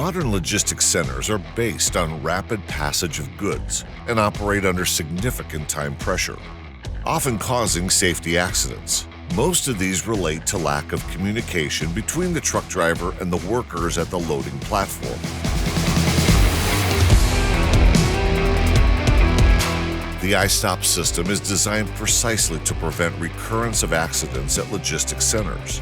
Modern logistics centers are based on rapid passage of goods and operate under significant time pressure, often causing safety accidents. Most of these relate to lack of communication between the truck driver and the workers at the loading platform. The iStop system is designed precisely to prevent recurrence of accidents at logistics centers.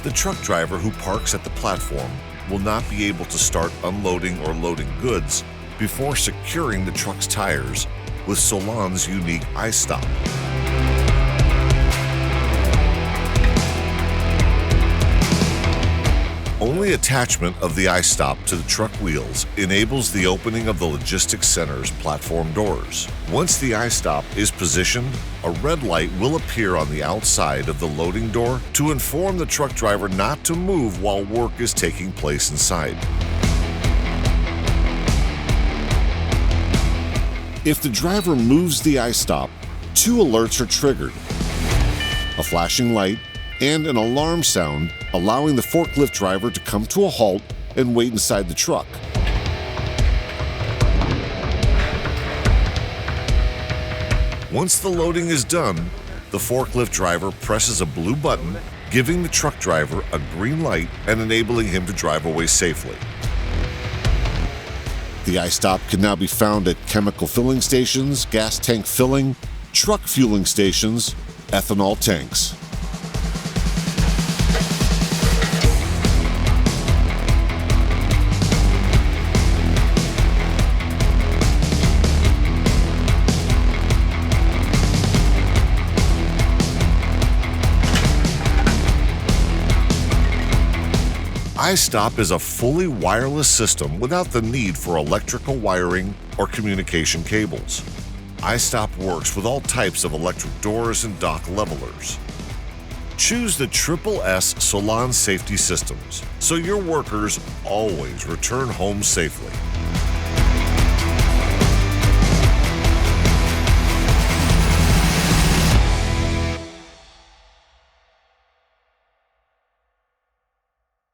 The truck driver who parks at the platform will not be able to start unloading or loading goods before securing the truck's tires with Solan's unique iStop. Only attachment of the iStop to the truck wheels enables the opening of the logistics center's platform doors. Once the iStop is positioned, a red light will appear on the outside of the loading door to inform the truck driver not to move while work is taking place inside. If the driver moves the iStop, two alerts are triggered: a flashing light and an alarm sound, allowing the forklift driver to come to a halt and wait inside the truck. Once the loading is done, the forklift driver presses a blue button, giving the truck driver a green light and enabling him to drive away safely. The iStop can now be found at chemical filling stations, gas tank filling, truck fueling stations, ethanol tanks. iStop is a fully wireless system without the need for electrical wiring or communication cables. iStop works with all types of electric doors and dock levelers. Choose the SSS Solan safety systems so your workers always return home safely.